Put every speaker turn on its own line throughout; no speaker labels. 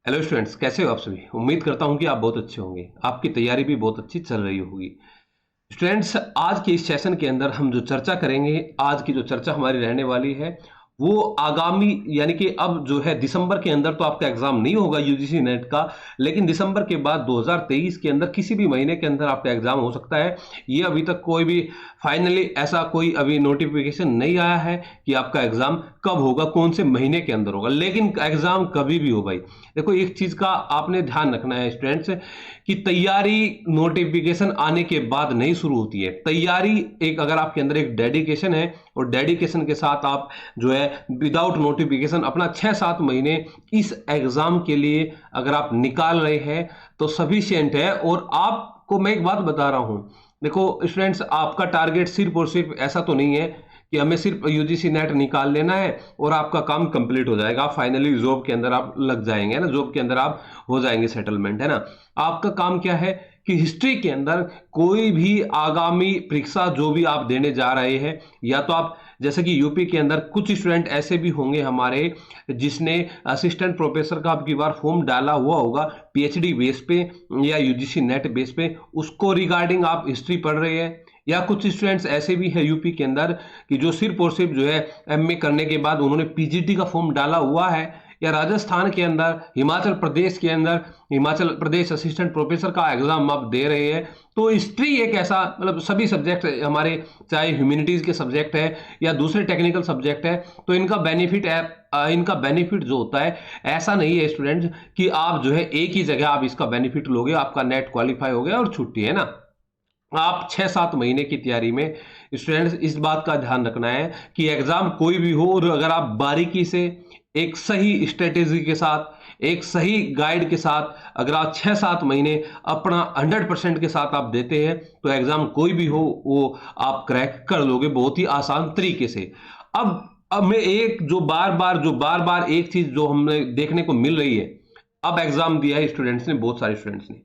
Hello students, कैसे हो आप सभी। उम्मीद करता हूं कि आप बहुत अच्छे होंगे, आपकी तैयारी भी बहुत अच्छी चल रही होगी। स्टूडेंट्स, आज के इस सेशन के अंदर हम जो चर्चा करेंगे, आज की जो चर्चा हमारी रहने वाली है वो आगामी यानी कि अब जो है दिसंबर के अंदर तो आपका एग्जाम नहीं होगा यूजीसी नेट का, लेकिन दिसंबर के बाद 2023 के अंदर किसी भी महीने के अंदर आपका एग्जाम हो सकता है। ये अभी तक कोई भी फाइनली ऐसा कोई अभी नोटिफिकेशन नहीं आया है कि आपका एग्जाम कब होगा, कौन से महीने के अंदर होगा, लेकिन एग्जाम कभी भी हो भाई। देखो, एक चीज का आपने ध्यान रखना है स्टूडेंट्स कि तैयारी नोटिफिकेशन आने के बाद नहीं शुरू होती है। तैयारी एक अगर आपके अंदर एक डेडिकेशन है और डेडिकेशन के साथ आप जो है विदाउट नोटिफिकेशन अपना 6-7 महीने इस एग्जाम के लिए अगर आप निकाल रहे हैं तो सफिशियंट है। और आपको मैं एक बात बता रहा हूं, देखो स्टूडेंट्स, आपका टारगेट सिर्फ और सिर्फ ऐसा तो नहीं है कि हमें सिर्फ यूजीसी नेट निकाल लेना है और आपका काम कंप्लीट हो जाएगा, आप फाइनली जॉब के अंदर आप लग जाएंगे ना, जॉब के अंदर आप हो जाएंगे सेटलमेंट, है ना। आपका काम क्या है कि हिस्ट्री के अंदर कोई भी आगामी परीक्षा जो भी आप देने जा रहे हैं, या तो आप जैसे कि यूपी के अंदर कुछ स्टूडेंट ऐसे भी होंगे हमारे जिसने असिस्टेंट प्रोफेसर का अब की बार फॉर्म डाला हुआ होगा पीएचडी बेस पे या यूजीसी नेट बेस पे, उसको रिगार्डिंग आप हिस्ट्री पढ़ रहे हैं। या कुछ स्टूडेंट्स ऐसे भी है यूपी के अंदर कि जो सिर्फ और सिर्फ जो है एमए करने के बाद उन्होंने पीजीटी का फॉर्म डाला हुआ है। या राजस्थान के अंदर, हिमाचल प्रदेश के अंदर हिमाचल प्रदेश असिस्टेंट प्रोफेसर का एग्जाम आप दे रहे हैं। तो हिस्ट्री एक ऐसा, मतलब सभी सब्जेक्ट हमारे, चाहे ह्यूमैनिटीज के सब्जेक्ट है या दूसरे टेक्निकल सब्जेक्ट है, तो इनका बेनिफिट है। इनका बेनिफिट जो होता है ऐसा नहीं है स्टूडेंट्स कि आप जो है एक ही जगह आप इसका बेनिफिट लोगे, आपका नेट क्वालिफाई हो गया और छुट्टी, है ना। आप 6-7 महीने की तैयारी में स्टूडेंट्स इस बात का ध्यान रखना है कि एग्जाम कोई भी हो, और अगर आप बारीकी से एक सही स्ट्रेटेजी के साथ, एक सही गाइड के साथ अगर आप 6-7 महीने अपना 100% के साथ आप देते हैं तो एग्जाम कोई भी हो वो आप क्रैक कर लोगे बहुत ही आसान तरीके से। अब मैं एक जो बार बार एक चीज जो हमें देखने को मिल रही है, अब एग्जाम दिया है स्टूडेंट्स ने, बहुत सारे स्टूडेंट्स ने,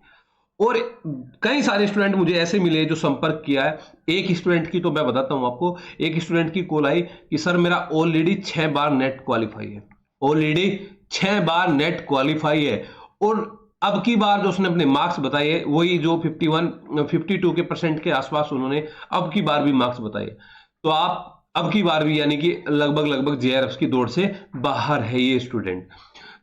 और कई सारे स्टूडेंट मुझे ऐसे मिले जो संपर्क किया है। एक स्टूडेंट की तो मैं बताता हूं आपको, एक स्टूडेंट की कॉल आई कि सर मेरा ऑलरेडी 6 बार नेट क्वालिफाई है, ऑलरेडी 6 बार नेट क्वालिफाई है, और अब की बार जो उसने अपने मार्क्स बताए है वही जो 52 के परसेंट के आसपास उन्होंने अब की बार भी मार्क्स बताए। तो आप अब की बार भी यानी कि लगभग जेआरएफ की दौड़ से बाहर है ये स्टूडेंट।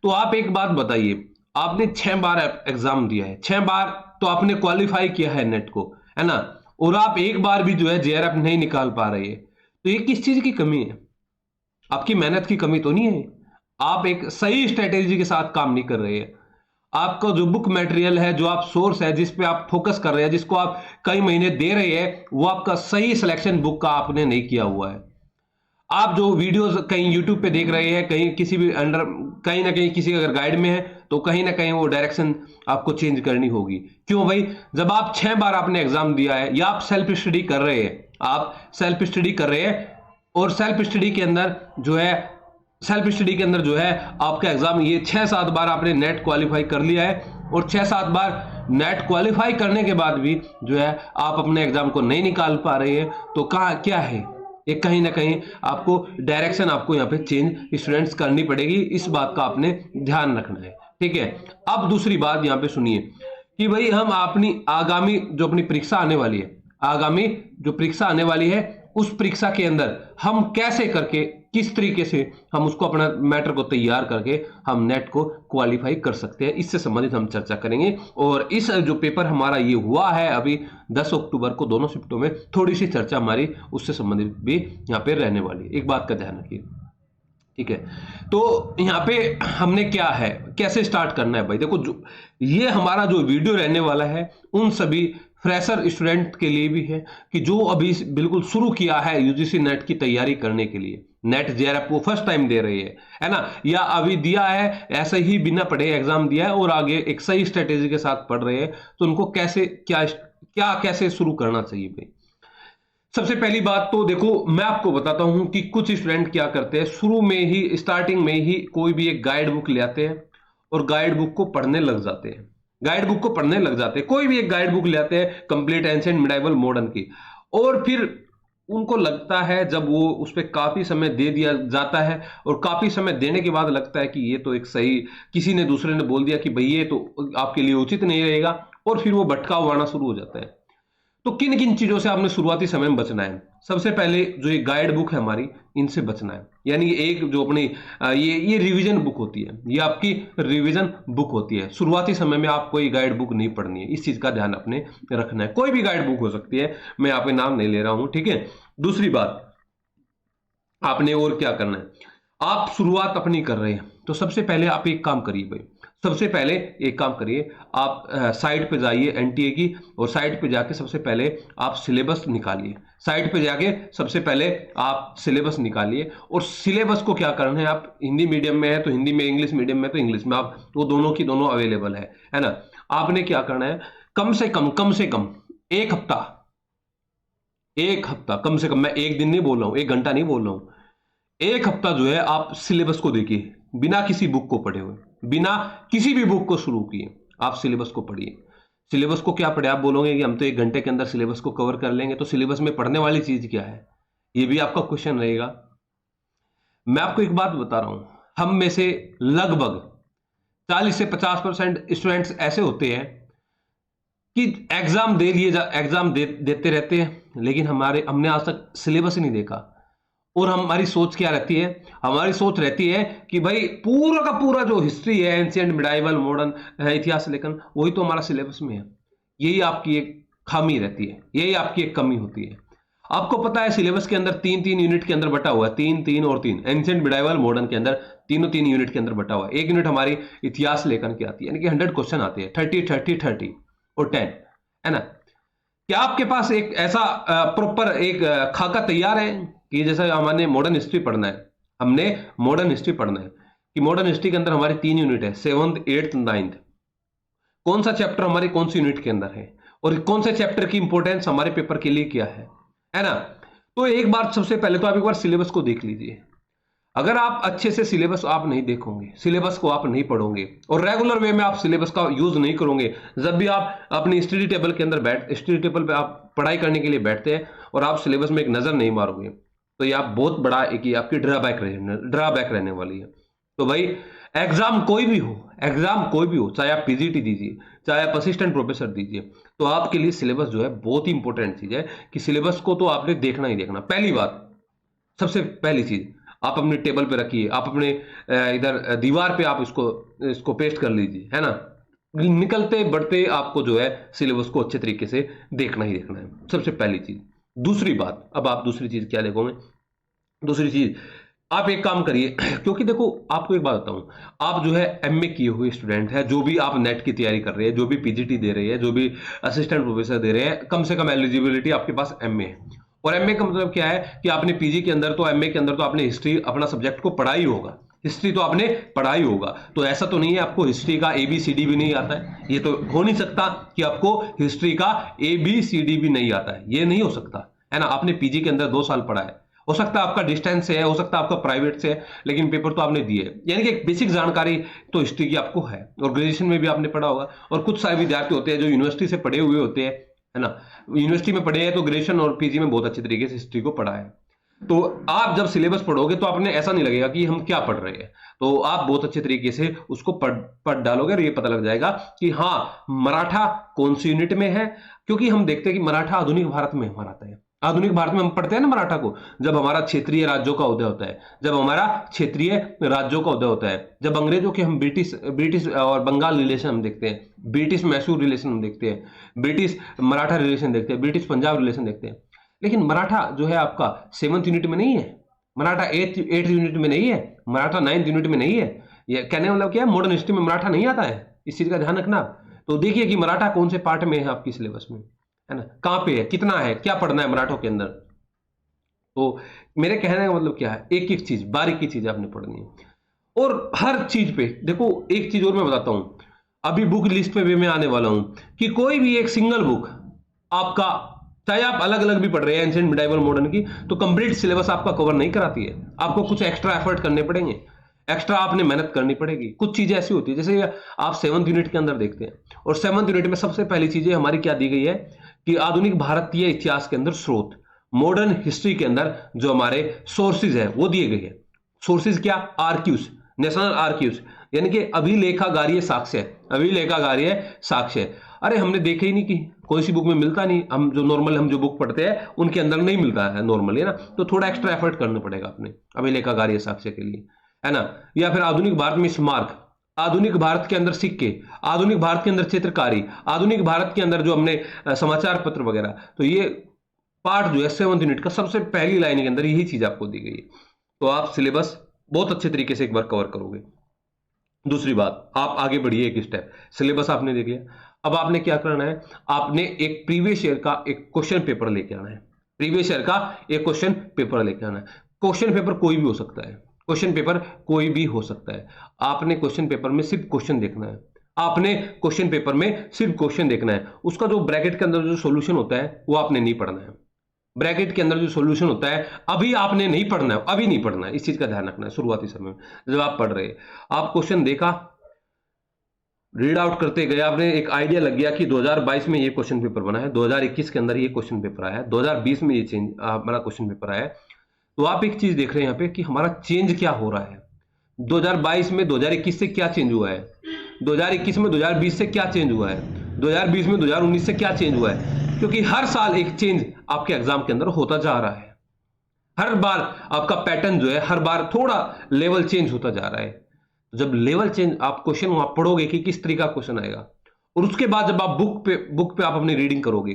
तो आप एक बात बताइए, आपने 6 बार एग्जाम दिया है, 6 बार तो आपने क्वालिफाई किया है नेट को, है ना, और आप एक बार भी जो है जेआरएफ नहीं निकाल पा रहे हैं, तो ये किस चीज की कमी है? आपकी मेहनत की कमी तो नहीं है। आप एक सही स्ट्रेटेजी के साथ काम नहीं कर रहे हैं। आपका जो बुक मटेरियल है, जो आप सोर्स है, जिस पे आप फोकस कर रहे हैं, जिसको आप कई महीने दे रहे हैं, वो आपका सही सिलेक्शन बुक का आपने नहीं किया हुआ है। आप जो वीडियोस कहीं यूट्यूब पे देख रहे हैं, कहीं किसी भी अंडर, कहीं ना कहीं किसी अगर गाइड में है तो कहीं ना कहीं वो डायरेक्शन आपको चेंज करनी होगी। क्यों भाई? जब आप 6 बार आपने एग्जाम दिया है, या आप सेल्फ स्टडी कर रहे हैं, आप सेल्फ स्टडी कर रहे हैं, और सेल्फ स्टडी के अंदर जो है, सेल्फ स्टडी के अंदर जो है आपका एग्जाम ये 6-7 बार आपने नेट क्वालिफाई कर लिया है, और 6-7 बार नेट क्वालिफाई करने के बाद भी जो है आप अपने एग्जाम को नहीं निकाल पा रहे हैं, तो कहाँ क्या है? एक कहीं ना कहीं आपको डायरेक्शन आपको यहाँ पे चेंज स्टूडेंट्स करनी पड़ेगी, इस बात का आपने ध्यान रखना है, ठीक है। अब दूसरी बात यहाँ पे सुनिए कि भाई हम अपनी आगामी जो अपनी परीक्षा आने वाली है, आगामी जो परीक्षा आने वाली है, उस परीक्षा के अंदर हम कैसे करके, किस तरीके से हम उसको अपना मैटर को तैयार करके हम नेट को क्वालिफाई कर सकते हैं, इससे संबंधित हम चर्चा करेंगे। और इस जो पेपर हमारा ये हुआ है अभी 10 अक्टूबर को, दोनों शिफ्टों में थोड़ी सी चर्चा हमारी उससे संबंधित भी यहाँ पे रहने वाली है, एक बात का ध्यान रखिए, ठीक है। तो यहाँ पे हमने क्या है, कैसे स्टार्ट करना है भाई, देखो जो ये हमारा जो वीडियो रहने वाला है उन सभी फ्रेशर स्टूडेंट के लिए भी है कि जो अभी बिल्कुल शुरू किया है यूजीसी नेट की तैयारी करने के लिए, नेट जेआरएफ को फर्स्ट टाइम दे रही है ना, या अभी दिया है ऐसे ही बिना पढ़े एग्जाम दिया है और आगे एक सही स्ट्रेटेजी के साथ पढ़ रहे हैं, तो उनको कैसे क्या कैसे शुरू करना चाहिए भाई। सबसे पहली बात तो देखो, मैं आपको बताता हूं कि कुछ स्टूडेंट क्या करते हैं, शुरू में ही स्टार्टिंग में ही कोई भी एक गाइड बुक ले आते हैं और गाइड बुक को पढ़ने लग जाते हैं, गाइड बुक को पढ़ने लग जाते हैं, कोई भी एक गाइड बुक ले आते हैं कंप्लीट एंशिएंट मिडाइवल मॉडर्न की, और फिर उनको लगता है, जब वो उस पर काफी समय दे दिया जाता है और काफी समय देने के बाद लगता है कि ये तो एक सही, किसी ने दूसरे ने बोल दिया कि भाई ये तो आपके लिए उचित नहीं रहेगा, और फिर वो भटकाव आना शुरू हो जाता है। तो किन किन चीजों से आपने शुरुआती समय में बचना है? सबसे पहले जो ये गाइड बुक है हमारी, इनसे बचना है। यानी एक जो अपनी ये रिवीजन बुक होती है, ये आपकी रिवीजन बुक होती है। शुरुआती समय में आपको ये गाइड बुक नहीं पढ़नी है, इस चीज का ध्यान अपने रखना है। कोई भी गाइड बुक हो सकती है, मैं यहाँ पे नाम नहीं ले रहा हूं, ठीक है। दूसरी बात, आपने और क्या करना है, आप शुरुआत अपनी कर रहे हैं तो सबसे पहले आप एक काम करिए भाई, सबसे पहले एक काम करिए, आप साइट पे जाइए एनटीए की, और साइट पे जाके सबसे पहले आप सिलेबस निकालिए। साइट पे जाके सबसे पहले आप सिलेबस निकालिए, और सिलेबस को क्या करना है, आप हिंदी मीडियम में है तो हिंदी में, इंग्लिश मीडियम में तो इंग्लिश में, आप वो दोनों की दोनों अवेलेबल है ना। आपने क्या करना है, कम से कम एक हफ्ता, एक हफ्ता कम से कम, मैं एक दिन नहीं बोल रहा हूं, एक घंटा नहीं बोल रहा हूं, एक हफ्ता जो है आप सिलेबस को देखिए, बिना किसी बुक को पढ़े हुए, बिना किसी भी बुक को शुरू किए आप सिलेबस को पढ़िए। सिलेबस को क्या पढ़े? आप बोलोगे कि हम तो एक घंटे के अंदर सिलेबस को कवर कर लेंगे, तो सिलेबस में पढ़ने वाली चीज क्या है, ये भी आपका क्वेश्चन रहेगा। मैं आपको एक बात बता रहा हूं, हम में से लगभग 40 से 50% स्टूडेंट्स ऐसे होते हैं कि एग्जाम दे लिए एग्जाम देते रहते हैं, लेकिन हमने आज तक सिलेबस ही नहीं देखा। और हमारी सोच क्या रहती है, हमारी सोच रहती है कि भाई पूरा का पूरा जो हिस्ट्री है, एंशिएंट, मिडाइवल, मॉडर्न, इतिहास लेखन, वही तो हमारा सिलेबस में है। यही आपकी एक खामी रहती है, यही आपकी एक कमी होती है। आपको पता है सिलेबस के अंदर 3-3 यूनिट के अंदर बटा हुआ है, 3-3 और 3, एंशिएंट, मिडाइवल, मॉडर्न के अंदर तीनों 3 यूनिट के अंदर बटा हुआ है। एक यूनिट हमारी इतिहास लेखन की आती है, यानी कि 100 क्वेश्चन आते हैं, 30 और 10, है ना। क्या आपके पास एक ऐसा प्रॉपर एक खाका तैयार है कि जैसे हमने मॉडर्न हिस्ट्री पढ़ना है, हमने मॉडर्न हिस्ट्री पढ़ना है, कि मॉडर्न हिस्ट्री के अंदर हमारी 3 यूनिट है, 7th, 8th, 9th, कौन सा चैप्टर हमारी कौन सी यूनिट के अंदर है, और कौन से चैप्टर की इंपॉर्टेंस हमारे पेपर के लिए क्या है ना। तो एक बार सबसे पहले तो आप एक बार सिलेबस को देख लीजिए। अगर आप अच्छे से सिलेबस आप नहीं देखोगे, सिलेबस को आप नहीं पढ़ोगे, और रेगुलर वे में आप सिलेबस का यूज नहीं करोगे, जब भी आप अपनी स्टडी टेबल के अंदर स्टडी टेबल पे आप पढ़ाई करने के लिए बैठते हैं और आप सिलेबस में एक नजर नहीं मारोगे, तो ये आप बहुत बड़ा एक आपकी ड्राबैक रहने वाली है। तो भाई एग्जाम कोई भी हो, चाहे आप पीजीटी दीजिए, चाहे आप असिस्टेंट प्रोफेसर दीजिए, तो आपके लिए सिलेबस जो है बहुत ही इंपॉर्टेंट चीज है, कि सिलेबस को तो आपने देखना ही देखना। पहली बात, सबसे पहली चीज, आप अपने टेबल पे रखिए, आप अपने इधर दीवार पे आप इसको पेस्ट कर लीजिए, है ना। निकलते बढ़ते आपको जो है सिलेबस को अच्छे तरीके से देखना ही देखना है, सबसे पहली चीज। दूसरी बात, अब आप दूसरी चीज क्या देखोगे, दूसरी चीज आप एक काम करिए, क्योंकि देखो आपको एक बात बताऊं, आप जो है एमए किए हुए स्टूडेंट है, जो भी आप नेट की तैयारी कर रहे हैं, जो भी पीजीटी दे रहे हैं, जो भी असिस्टेंट प्रोफेसर दे रहे हैं, कम से कम एलिजिबिलिटी आपके पास एमए है। और एमए का मतलब क्या है कि आपने पीजी के अंदर तो, एमए के अंदर तो आपने हिस्ट्री अपना सब्जेक्ट को पढ़ा ही होगा, हिस्ट्री तो आपने पढ़ा ही होगा। तो ऐसा तो नहीं है आपको हिस्ट्री का एबीसीडी भी नहीं आता है, ये तो हो नहीं सकता कि आपको हिस्ट्री का एबीसीडी भी नहीं आता है, ये नहीं हो सकता, है ना। आपने पीजी के अंदर 2 साल पढ़ा है, हो सकता है आपका डिस्टेंस से है, हो सकता है आपका प्राइवेट से है, लेकिन पेपर तो आपने दिए, यानी कि एक बेसिक जानकारी तो हिस्ट्री की आपको है। और ग्रेजुएशन में भी आपने पढ़ा होगा, और कुछ सारे विद्यार्थी होते हैं जो यूनिवर्सिटी से पढ़े हुए होते हैं, है ना, यूनिवर्सिटी में पढ़े हैं तो ग्रेजुएशन और पीजी में बहुत अच्छे तरीके से हिस्ट्री को पढ़ा है। तो आप जब सिलेबस पढ़ोगे तो आपने ऐसा नहीं लगेगा कि हम क्या पढ़ रहे हैं, तो आप बहुत अच्छे तरीके से उसको पढ़ डालोगे, और ये पता लग जाएगा कि हाँ मराठा कौन सी यूनिट में है। क्योंकि हम देखते हैं कि मराठा आधुनिक भारत में हमारा आता है, आधुनिक भारत में हम पढ़ते हैं ना मराठा को, जब हमारा क्षेत्रीय राज्यों का उदय होता है, जब हमारा क्षेत्रीय राज्यों का उदय होता है, जब अंग्रेजों के हम ब्रिटिश और बंगाल रिलेशन हम देखते हैं, ब्रिटिश मैसूर रिलेशन हम देखते हैं, ब्रिटिश मराठा रिलेशन देखते हैं, ब्रिटिश पंजाब रिलेशन देखते हैं। लेकिन मराठा जो है आपका 7th यूनिट में नहीं है, मराठा 8th यूनिट में नहीं है, मराठा 9th यूनिट में नहीं है। ये कहने मतलब क्या है, मॉडर्न हिस्ट्री में मराठा नहीं आता है, इस चीज का ध्यान रखना। तो देखिए कि मराठा कौन से पार्ट में है आपकी सिलेबस में, है ना, कहां पे है, कितना है, क्या पढ़ना है मराठों के अंदर। तो मेरे कहने का मतलब क्या है, एक एक चीज, बारीकी चीज आपने पढ़नी है। और हर चीज पे देखो, एक चीज और मैं बताता हूं, अभी बुक लिस्ट पे भी मैं आने वाला हूं, कि कोई भी एक सिंगल बुक आपका, चाहे आप अलग अलग भी पढ़ रहे हैं एंशिएंट, मिडाइवल, मॉडर्न की, तो कंप्लीट सिलेबस आपका कवर नहीं कराती है। आपको कुछ एक्स्ट्रा एफर्ट करने पड़ेंगे, एक्स्ट्रा आपने मेहनत करनी पड़ेगी। कुछ चीजें ऐसी होती है, जैसे आप 7th यूनिट के अंदर देखते हैं, और 7th यूनिट में सबसे पहली चीजें हमारी क्या दी गई है कि आधुनिक भारतीय इतिहास के अंदर स्रोत, मॉडर्न हिस्ट्री के अंदर जो हमारे सोर्सेज है वो दिए गए हैं। सोर्सेज क्या? आर्क्यूज, नेशनल आर्क्यूज, यानी कि अभिलेखागारीय साक्ष्य, अभिलेखागारीय साक्ष्य। अरे हमने देखे ही नहीं कि कोई सी बुक में मिलता नहीं, हम जो बुक पढ़ते हैं उनके अंदर नहीं मिलता है नॉर्मली, है ना, तो थोड़ा एक्स्ट्रा एफर्ट करना पड़ेगा अपने अभिलेखागारीय साक्ष्य के लिए, है ना। या फिर आधुनिक भारत में स्मारक, आधुनिक भारत के अंदर सिक्के, आधुनिक भारत के अंदर चित्रकारी, आधुनिक भारत के अंदर जो हमने समाचार पत्र वगैरह, तो ये पार्ट जो है 7th यूनिट का सबसे पहली लाइन के अंदर यही चीज आपको दी गई है। तो आप सिलेबस बहुत अच्छे तरीके से एक बार कवर करोगे। दूसरी बात, आप आगे बढ़िए एक स्टेप, सिलेबस आपने देख लिया, अब आपने क्या करना है, आपने एक प्रीवियस ईयर का एक क्वेश्चन पेपर लेके आना है। प्रीवियस ईयर का एक क्वेश्चन पेपर लेके आना है। क्वेश्चन पेपर कोई भी हो सकता है, क्वेश्चन पेपर कोई भी हो सकता है। आपने क्वेश्चन पेपर में सिर्फ क्वेश्चन देखना है, आपने क्वेश्चन पेपर में सिर्फ क्वेश्चन देखना है। उसका जो ब्रैकेट के अंदर जो सॉल्यूशन होता है वो आपने नहीं पढ़ना है। ब्रैकेट के अंदर जो सॉल्यूशन होता है अभी आपने नहीं पढ़ना है, अभी नहीं पढ़ना है, इस चीज का ध्यान रखना है। शुरुआती समय में जब आप पढ़ रहे हैं, आप क्वेश्चन देखा, रीड आउट करते गए, आपने एक आइडिया लग गया कि 2022 में ये क्वेश्चन पेपर बना है, 2021 के अंदर ये क्वेश्चन पेपर आया है, 2020 में ये चेंज हमारा क्वेश्चन पेपर आया है। तो आप एक चीज देख रहे हैं यहाँ पे कि हमारा चेंज क्या हो रहा है, 2022 में 2021 से क्या चेंज हुआ है, 2021 में 2020 से क्या चेंज हुआ है, 2020 में 2019 से क्या चेंज हुआ है। क्योंकि हर साल एक चेंज आपके एग्जाम के अंदर होता जा रहा है, हर बार आपका पैटर्न जो है हर बार थोड़ा लेवल चेंज होता जा रहा है। जब लेवल चेंज, आप क्वेश्चन वहां पढ़ोगे कि किस तरीका क्वेश्चन आएगा, और उसके बाद जब आप बुक पे आप अपनी रीडिंग करोगे,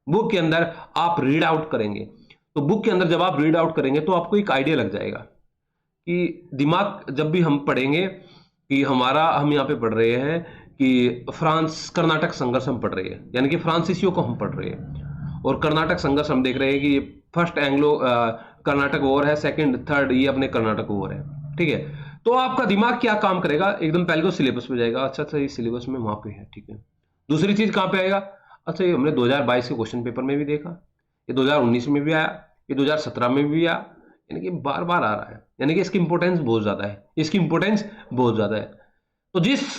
बुक के अंदर आप रीड आउट करेंगे, तो बुक के अंदर जब आप रीड आउट करेंगे तो आपको एक आइडिया लग जाएगा कि दिमाग, जब भी हम पढ़ेंगे कि हम यहाँ पे पढ़ रहे हैं कि फ्रांस कर्नाटक संघर्ष हम पढ़ रहे हैं, यानी कि फ्रांसीसियों को हम पढ़ रहे हैं, और कर्नाटक संघर्ष हम देख रहे हैं कि फर्स्ट एंग्लो कर्नाटक वॉर है, सेकंड थर्ड ये अपने कर्नाटक वॉर है, ठीक है। तो आपका दिमाग क्या काम करेगा, एकदम पहले तो सिलेबस पे जाएगा, अच्छा ये सिलेबस में वहां पे है, ठीक है। दूसरी चीज कहां पे आएगा, अच्छा ये हमने 2022 के क्वेश्चन पेपर में भी देखा, ये 2019 में भी आया, ये 2017 में भी आया, यानी कि बार बार आ रहा है, यानी कि इसकी इंपोर्टेंस बहुत ज्यादा है, इसकी इंपोर्टेंस बहुत ज्यादा है। तो जिस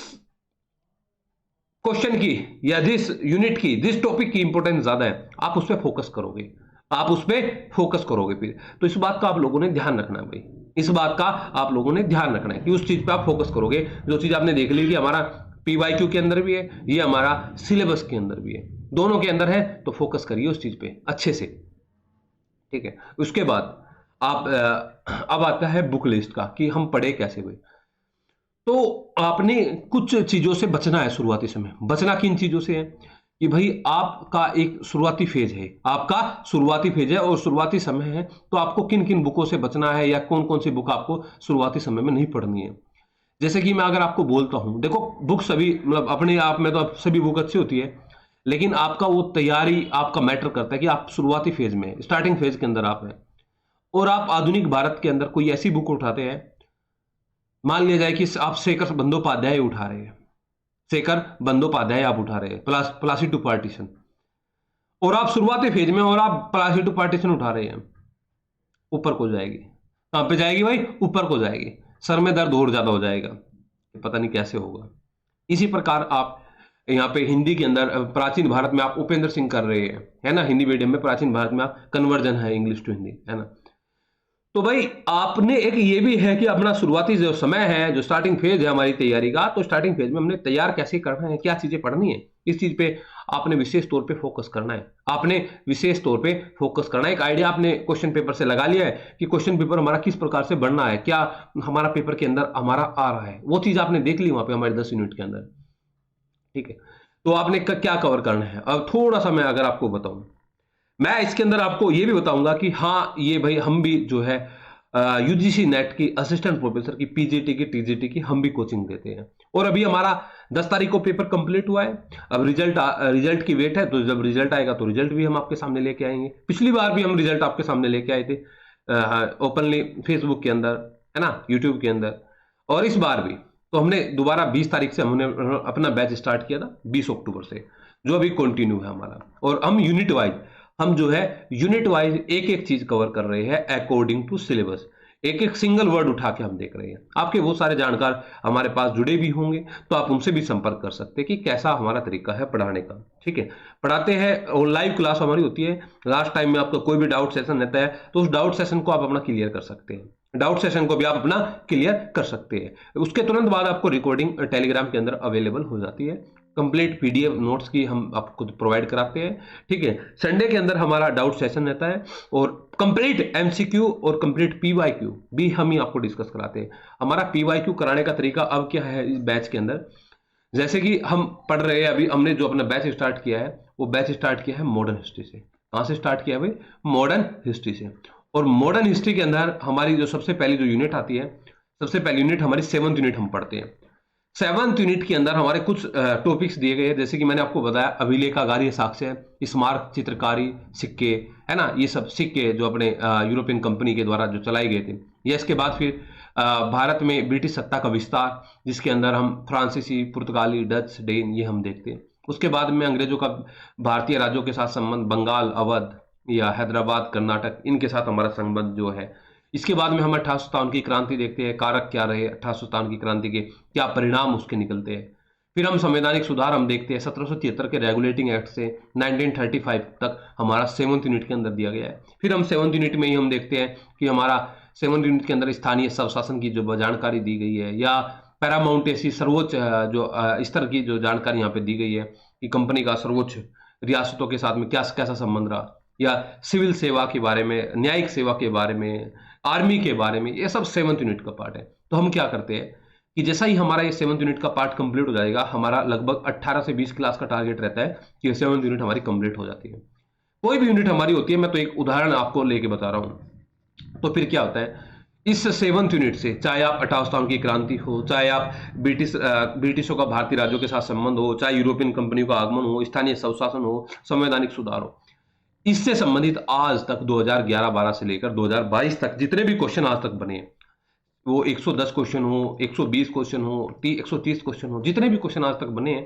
क्वेश्चन की या जिस यूनिट की, जिस टॉपिक की इंपोर्टेंस ज्यादा है, आप उस पर फोकस करोगे, आप उस पर फोकस करोगे फिर। तो इस बात का आप लोगों ने ध्यान रखना है भाई, इस बात का आप लोगों ने ध्यान रखना है कि उस चीज पे आप फोकस करोगे। जो चीज आपने देख ली कि हमारा पीवाईक्यू के अंदर भी है, ये हमारा सिलेबस के अंदर भी है, दोनों के अंदर है, तो फोकस करिए उस चीज पे अच्छे से, ठीक है। उसके बाद आप अब आता है बुक लिस्ट का कि हम पढ़े कैसे भाई। तो आपने कुछ चीजों से बचना है शुरुआती समय। बचना किन चीजों से है कि भाई आपका एक शुरुआती फेज है, आपका शुरुआती फेज है और शुरुआती समय है, तो आपको किन किन बुकों से बचना है या कौन कौन सी बुक आपको शुरुआती समय में नहीं पढ़नी है। जैसे कि मैं अगर आपको बोलता हूं, देखो बुक सभी, मतलब अपने आप में तो सभी बुक अच्छी होती है, लेकिन आपका वो तैयारी आपका मैटर करता है कि आप शुरुआती फेज में, स्टार्टिंग फेज के अंदर आप हैं, और आप आधुनिक भारत के अंदर कोई ऐसी बुक उठाते हैं, मान लिया जाए कि आप शेखर बंदोपाध्याय उठा रहे हैं, शेखर बंदोपाध्याय आप उठा रहे हैं, प्लासी टू पार्टीशन, और आप शुरुआती फेज में और आप प्लासी टू पार्टीशन उठा रहे हैं, ऊपर को जाएगी। कहां पे जाएगी भाई? ऊपर को जाएगी, सर में दर्द और ज्यादा हो जाएगा, पता नहीं कैसे होगा। इसी प्रकार आप यहाँ पे हिंदी के अंदर प्राचीन भारत में आप उपेंद्र सिंह कर रहे हैं, है ना, हिंदी मीडियम में प्राचीन भारत में आप कन्वर्जन है इंग्लिश टू हिंदी, है ना। तो भाई आपने एक ये भी है कि अपना शुरुआती जो समय है, जो स्टार्टिंग फेज है हमारी तैयारी का, तो स्टार्टिंग फेज में हमने तैयार कैसे करना है, क्या चीजें पढ़नी है, इस चीज पे आपने विशेष तौर पे फोकस करना है। आपने विशेष तौर पे फोकस करना है। एक आइडिया आपने क्वेश्चन पेपर से लगा लिया है कि क्वेश्चन पेपर हमारा किस प्रकार से बनना है, क्या हमारा पेपर के अंदर हमारा आ रहा है, वो चीज आपने देख ली वहां पे हमारे 10 यूनिट के अंदर, ठीक है। तो आपने क्या कवर करना है। अब थोड़ा सा मैं अगर आपको बताऊं, मैं इसके अंदर आपको ये भी बताऊंगा कि हाँ ये भाई हम भी जो है यूजीसी नेट की असिस्टेंट प्रोफेसर की, पीजीटी की, टीजीटी की हम भी कोचिंग देते हैं, और अभी हमारा 10 तारीख को पेपर कंप्लीट हुआ है। अब रिजल्ट की वेट है, तो जब रिजल्ट आएगा तो रिजल्ट भी हम आपके सामने लेके आएंगे। पिछली बार भी हम रिजल्ट आपके सामने लेके आए थे ओपनली फेसबुक के अंदर, है ना, यूट्यूब के अंदर, और इस बार भी तो हमने दोबारा 20 तारीख से हमने अपना बैच स्टार्ट किया था, 20 अक्टूबर से, जो अभी कंटिन्यू है हमारा। और हम यूनिट वाइज, हम जो है यूनिट वाइज एक एक चीज कवर कर रहे हैं अकॉर्डिंग टू सिलेबस। एक एक सिंगल वर्ड उठा के हम देख रहे हैं। आपके वो सारे जानकार हमारे पास जुड़े भी होंगे, तो आप उनसे भी संपर्क कर सकते हैं कि कैसा हमारा तरीका है पढ़ाने का। ठीक है, पढ़ाते हैं और लाइव क्लास हमारी होती है। लास्ट टाइम में आपका कोई भी डाउट सेशन रहता है तो उस डाउट सेशन को आप अपना क्लियर कर सकते हैं, डाउट सेशन को भी आप अपना क्लियर कर सकते हैं। उसके तुरंत बाद आपको रिकॉर्डिंग टेलीग्राम के अंदर अवेलेबल हो जाती है। कंप्लीट पीडीएफ नोट्स की हम आपको प्रोवाइड कराते हैं। ठीक है, संडे के अंदर हमारा डाउट सेशन रहता है और कंप्लीट एमसीक्यू और कंप्लीट पीवाईक्यू भी हम ही आपको डिस्कस कराते हैं। हमारा पीवाईक्यू कराने का तरीका अब क्या है इस बैच के अंदर, जैसे कि हम पढ़ रहे हैं, अभी हमने जो अपना बैच स्टार्ट किया है वो बैच स्टार्ट किया है मॉडर्न हिस्ट्री से। कहां से स्टार्ट किया है भाई? मॉडर्न हिस्ट्री से। और मॉडर्न हिस्ट्री के अंदर हमारी जो सबसे पहली जो यूनिट आती है, सबसे पहली यूनिट हमारी 7th यूनिट हम पढ़ते हैं। 7th यूनिट के अंदर हमारे कुछ टॉपिक्स दिए गए हैं, जैसे कि मैंने आपको बताया अभिलेखागार साक्ष्य, स्मारक चित्रकारी, सिक्के, है ना, ये सब सिक्के जो अपने यूरोपियन कंपनी के द्वारा जो चलाए गए थे। या इसके बाद फिर भारत में ब्रिटिश सत्ता का विस्तार, जिसके अंदर हम फ्रांसीसी, पुर्तगाली, डच, डेन ये हम देखते हैं। उसके बाद में अंग्रेजों का भारतीय राज्यों के साथ संबंध, बंगाल, अवध या हैदराबाद, कर्नाटक, इनके साथ हमारा संबंध जो है। इसके बाद में हम 1857 की क्रांति देखते हैं, कारक क्या रहे 1857 की क्रांति के, क्या परिणाम उसके निकलते हैं। फिर हम संवैधानिक सुधार हम देखते हैं, 1773 के रेगुलेटिंग एक्ट से 1935 तक हमारा 7th यूनिट के अंदर दिया गया है। फिर हम 7th यूनिट में ही हम देखते हैं कि हमारा 7th यूनिट के अंदर स्थानीय स्वशासन की जो जानकारी दी गई है, या पैरामाउंटेसी सर्वोच्च जो स्तर की जो जानकारी यहाँ पे दी गई है कि कंपनी का सर्वोच्च रियासतों के साथ में क्या कैसा संबंध रहा, या सिविल सेवा के बारे में, न्यायिक सेवा के बारे में, आर्मी के बारे में, ये सब 7th यूनिट का पार्ट है। तो हम क्या करते हैं कि जैसा ही हमारा ये 7th यूनिट का पार्ट कंप्लीट हो जाएगा, हमारा लगभग 18 से 20 क्लास का टारगेट रहता है कि 7th यूनिट हमारी कंप्लीट हो जाती है। कोई भी यूनिट हमारी होती है, मैं तो एक उदाहरण आपको लेके बता रहा हूं। तो फिर क्या होता है इस 7th यूनिट से, चाहे आप 1857 की क्रांति हो, चाहे आप ब्रिटिशों का भारतीय राज्यों के साथ संबंध हो, चाहे यूरोपियन कंपनियों का आगमन हो, स्थानीय स्वशासन हो, संवैधानिक सुधार हो, इससे संबंधित आज तक 2011-12 से लेकर 2022 तक जितने भी क्वेश्चन आज तक बने, वो 110 क्वेश्चन हो, 120 क्वेश्चन हो, 130 क्वेश्चन हो, जितने भी क्वेश्चन आज तक बने हैं,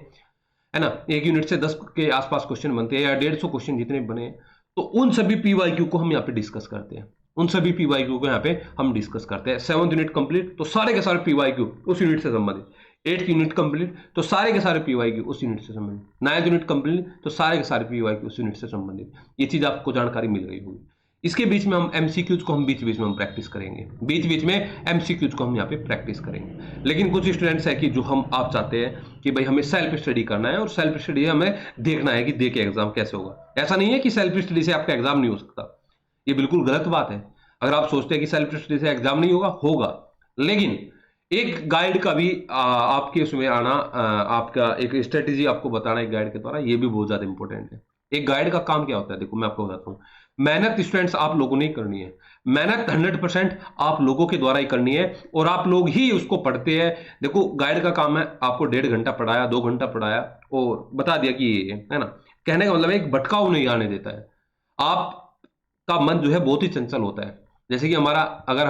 है ना, एक यूनिट से 10 के आसपास क्वेश्चन बनते हैं, या 150 क्वेश्चन जितने बने हैं, तो उन सभी पीवाईक्यू को हम यहाँ पे डिस्कस करते हैं। उन सभी पीवाईक्यू को यहाँ पे हम डिस्कस करते हैं। 7th यूनिट कंप्लीट तो सारे के सारे पीवाईक्यू उस यूनिट से संबंधित, 8th यूनिट कंप्लीट तो सारे के सारे पीवाईक्यू उस यूनिट से संबंधित, 9th यूनिट कंप्लीट तो सारे के सारे पीवाईक्यू उस यूनिट से संबंधित। ये चीज आपको जानकारी मिल गई होगी। इसके बीच में हम एमसीक्यूज को हम बीच बीच में हम प्रैक्टिस करेंगे, बीच बीच में एमसीक्यूज को हम यहाँ पे प्रैक्टिस करेंगे। लेकिन कुछ स्टूडेंट्स है कि जो हम आप चाहते हैं कि भाई हमें सेल्फ स्टडी करना है, और सेल्फ स्टडी हमें देखना है कि दे के एग्जाम कैसे होगा। ऐसा नहीं है कि सेल्फ स्टडी से आपका एग्जाम नहीं हो सकता, ये बिल्कुल गलत बात है। अगर आप सोचते हैं कि सेल्फ स्टडी से एग्जाम नहीं होगा, होगा, लेकिन एक गाइड का भी आपके उसमें आना, आपका एक स्ट्रेटेजी आपको बताना एक गाइड के द्वारा, ये भी बहुत ज्यादा इंपॉर्टेंट है। एक गाइड का काम क्या होता है, देखो मैं आपको बताता हूँ। मेहनत स्टूडेंट्स आप लोगों ने ही करनी है, मेहनत 100% आप लोगों के द्वारा ही करनी है, और आप लोग ही उसको पढ़ते हैं। देखो गाइड का काम है आपको 1.5 घंटा पढ़ाया, 2 घंटा पढ़ाया और बता दिया कि ये है ना, कहने का मतलब एक भटकाव नहीं आने देता है। आपका मन जो है बहुत ही चंचल होता है। जैसे कि हमारा, अगर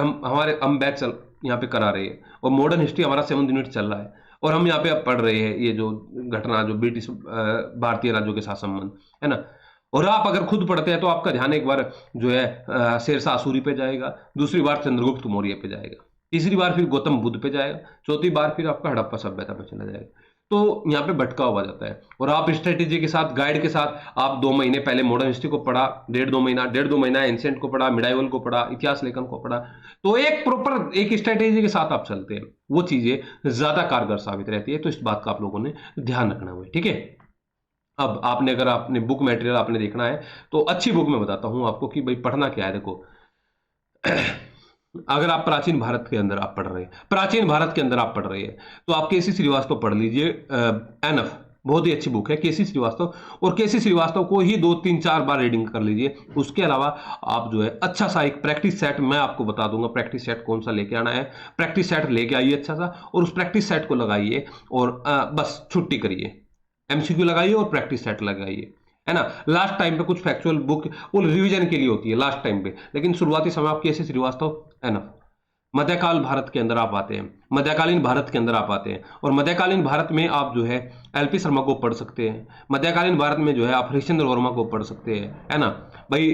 हम बैच चल यहाँ पे करा रहे हैं, और मॉडर्न हिस्ट्री हमारा 7th यूनिट चल रहा है, और हम यहाँ पे अब पढ़ रहे हैं ये जो घटना जो ब्रिटिश भारतीय राज्यों के साथ संबंध है ना, और आप अगर खुद पढ़ते हैं तो आपका ध्यान एक बार जो है शेरशाह सूरी पे जाएगा, दूसरी बार चंद्रगुप्त मौर्य पे जाएगा, तीसरी बार फिर गौतम बुद्ध पे जाएगा, चौथी बार फिर आपका हड़प्पा सभ्यता पे चला जाएगा। तो यहाँ पे भटकाव आ जाता है। और आप स्ट्रेटेजी के साथ, गाइड के साथ, आप 2 महीने पहले मॉडर्न हिस्ट्री को पढ़ा, 1.5-2 महीना एंशिएंट को पढ़ा, मिडाइवल को पढ़ा, इतिहास लेखन को पढ़ा, तो एक प्रॉपर एक स्ट्रेटेजी के साथ आप चलते हैं, वो चीजें ज्यादा कारगर साबित रहती है। तो इस बात का आप लोगों ने ध्यान रखना हुआ, ठीक है। अब आपने, अगर आपने बुक मटेरियल आपने देखना है तो अच्छी बुक में बताता हूं आपको कि भाई पढ़ना क्या है। देखो अगर आप प्राचीन भारत के अंदर आप पढ़ रहे हैं, प्राचीन भारत के अंदर आप पढ़ रहे हैं, तो आप केसी श्रीवास्तव पढ़ लीजिए। एनफ बहुत ही अच्छी बुक है केसी श्रीवास्तव, और केसी श्रीवास्तव को ही 2-3-4 बार रीडिंग कर लीजिए। उसके अलावा आप जो है अच्छा सा एक प्रैक्टिस सेट मैं आपको बता दूंगा, प्रैक्टिस सेट कौन सा लेके आना है। प्रैक्टिस सेट लेके आइए अच्छा सा, और उस प्रैक्टिस सेट को लगाइए, और बस छुट्टी करिए, एमसीक्यू लगाइए और प्रैक्टिस सेट लगाइए, है ना। लास्ट टाइम पे कुछ फैक्चुअल बुक वो रिवीजन के लिए होती है लास्ट टाइम पे, लेकिन शुरुआती समय आप केसी श्रीवास्तव एनफ, मध्यकाल भारत के अंदर आप आते हैं, मध्यकालीन भारत के अंदर आप आते हैं, और मध्यकालीन भारत में आप जो है एलपी शर्मा को पढ़ सकते हैं, मध्यकालीन भारत में जो है आप हरिश्चंद्र वर्मा को पढ़ सकते हैं, है ना भाई।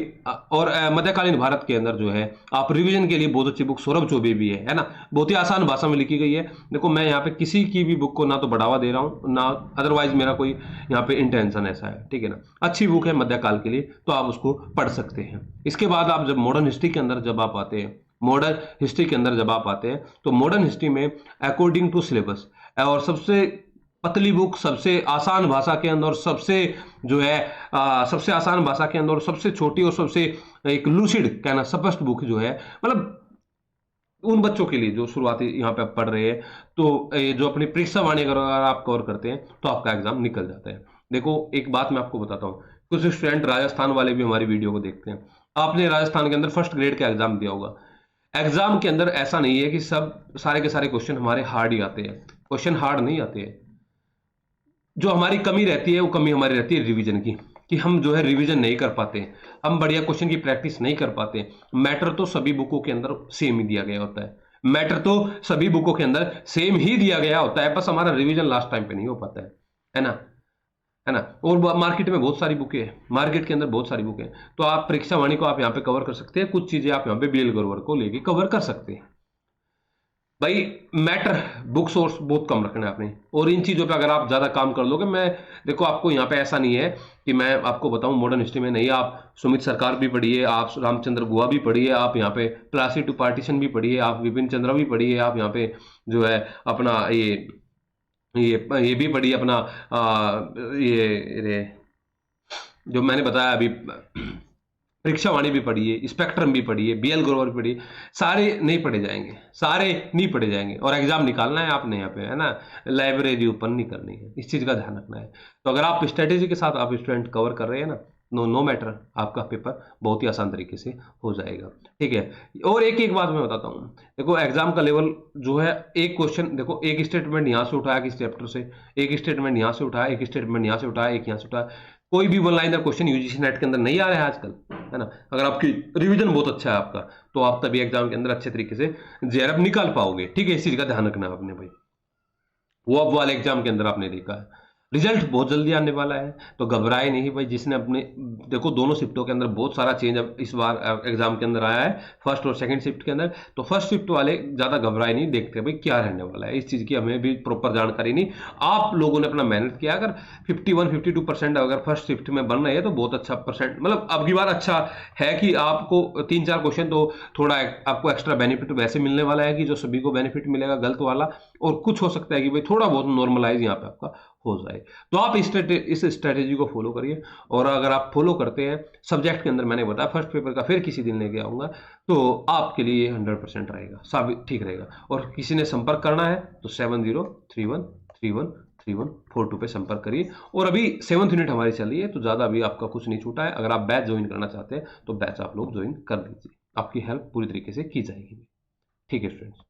और मध्यकालीन भारत के अंदर जो है आप रिवीजन के लिए बहुत अच्छी बुक सौरभ चौबे भी है ना, बहुत ही आसान भाषा में लिखी गई है। देखो मैं यहाँ पे किसी की भी बुक को ना तो बढ़ावा दे रहा हूँ ना अदरवाइज मेरा कोई यहाँ पे इंटेंशन ऐसा है, ठीक है ना। अच्छी बुक है मध्यकाल के लिए, तो आप उसको पढ़ सकते हैं। इसके बाद आप जब मॉडर्न हिस्ट्री के अंदर जब आप आते हैं, मॉडर्न हिस्ट्री के अंदर जब आप आते हैं, तो मॉडर्न हिस्ट्री में अकॉर्डिंग टू सिलेबस और सबसे पतली बुक, सबसे आसान भाषा के अंदर, सबसे जो है सबसे आसान भाषा के अंदर, सबसे छोटी और सबसे एक लूसिड कहना स्पष्ट बुक जो है, मतलब उन बच्चों के लिए जो शुरुआती यहाँ पे पढ़ रहे हैं, तो ये जो अपनी परीक्षा वाणी अगर आप कवर करते हैं तो आपका एग्जाम निकल जाता है। देखो एक बात मैं आपको बताता हूँ, कुछ स्टूडेंट राजस्थान वाले भी हमारी वीडियो को देखते हैं। आपने राजस्थान के अंदर फर्स्ट ग्रेड का एग्जाम दिया होगा। एग्जाम के अंदर ऐसा नहीं है कि सब सारे के सारे क्वेश्चन हमारे हार्ड ही आते हैं, क्वेश्चन हार्ड नहीं आते हैं। जो हमारी कमी रहती है वो कमी हमारी रहती है रिवीजन की, कि हम जो है रिवीजन नहीं कर पाते, हम बढ़िया क्वेश्चन की प्रैक्टिस नहीं कर पाते। मैटर तो सभी बुकों के अंदर सेम ही दिया गया होता है, मैटर तो सभी बुकों के अंदर सेम ही दिया गया होता है, बस हमारा रिवीजन लास्ट टाइम पे नहीं हो पाता है ना, है ना। और मार्केट में बहुत सारी बुकें हैं, मार्केट के अंदर बहुत सारी बुकें हैं, तो आप परीक्षा वाणी को आप यहाँ पे कवर कर सकते हैं, कुछ चीजें आप यहाँ पे बीएल गरोवर को लेके कवर कर सकते हैं। भाई मैटर बुक सोर्स बहुत कम रखना है आपने, और इन चीजों पे अगर आप ज्यादा काम कर लोगे, मैं देखो आपको यहाँ पे ऐसा नहीं है कि मैं आपको बताऊं मॉडर्न हिस्ट्री में नहीं, आप सुमित सरकार भी पढ़िए, आप रामचंद्र गुहा भी पढ़िए, आप यहाँ पे प्लासी टू पार्टीशन भी पढ़िए, आप विपिन चंद्रा भी पढ़िए, आप यहाँ पे जो है अपना ये भी पढ़िए अपना ये जो मैंने बताया अभी, परीक्षा वाणी भी पढ़िए, स्पेक्ट्रम भी पढ़िए, बीएल ग्रोवर भी पढ़िए। सारे नहीं पढ़े जाएंगे, सारे नहीं पढ़े जाएंगे, और एग्जाम निकालना है आपने यहाँ पे, है ना। लाइब्रेरी ओपन नहीं करनी है, इस चीज का ध्यान रखना है। तो अगर आप स्ट्रेटेजी के साथ आप स्टूडेंट कवर कर रहे हैं ना, नो मैटर, आपका पेपर बहुत ही आसान तरीके से हो जाएगा, ठीक है। और एक एक बात मैं बताता हूँ, देखो एग्जाम का लेवल जो है, एक क्वेश्चन देखो, एक स्टेटमेंट यहाँ से उठाया किस चैप्टर से, एक स्टेटमेंट यहाँ से उठाया, एक स्टेटमेंट यहाँ से उठाया, एक यहाँ से उठाया, कोई भी one liner question UGC net के अंदर नहीं आ रहा है आजकल, है ना। अगर आपकी रिवीजन बहुत अच्छा है आपका, तो आप तभी एग्जाम के अंदर अच्छे तरीके से जेआरएफ निकाल पाओगे, ठीक है। इस चीज का ध्यान रखना है आपने भाई। वो अब वाले एग्जाम के अंदर आपने देखा है, रिजल्ट बहुत जल्दी आने वाला है, तो घबराए नहीं भाई। जिसने अपने देखो दोनों शिफ्टों के अंदर बहुत सारा चेंज अब इस बार एग्जाम के अंदर आया है, फर्स्ट और सेकंड शिफ्ट के अंदर। तो फर्स्ट शिफ्ट वाले ज्यादा घबराए नहीं, देखते भाई क्या रहने वाला है, इस चीज की हमें भी प्रॉपर जानकारी नहीं। आप लोगों ने अपना मेहनत किया, अगर 51-52% अगर फर्स्ट शिफ्ट में बन रहे हैं तो बहुत अच्छा परसेंट, मतलब अब की बार अच्छा है कि आपको 3-4 क्वेश्चन तो थोड़ा आपको एक्स्ट्रा बेनिफिट वैसे मिलने वाला है कि जो सभी को बेनिफिट मिलेगा गलत वाला, और कुछ हो सकता है कि भाई थोड़ा बहुत नॉर्मलाइज यहाँ पे आपका हो जाए। तो आप इस स्ट्रेटेजी को फॉलो करिए, और अगर आप फॉलो करते हैं सब्जेक्ट के अंदर, मैंने बताया फर्स्ट पेपर का फिर किसी दिन लेके आऊंगा, तो आपके लिए 100% रहेगा, साबित ठीक रहेगा। और किसी ने संपर्क करना है तो 7031313142 पे संपर्क करिए। और अभी 7th यूनिट हमारी चल रही है, तो ज़्यादा अभी आपका कुछ नहीं छूटा है। अगर आप बैच ज्वाइन करना चाहते हैं तो बैच आप लोग ज्वाइन कर दीजिए, आपकी हेल्प पूरी तरीके से की जाएगी, ठीक है स्टूडेंट्स।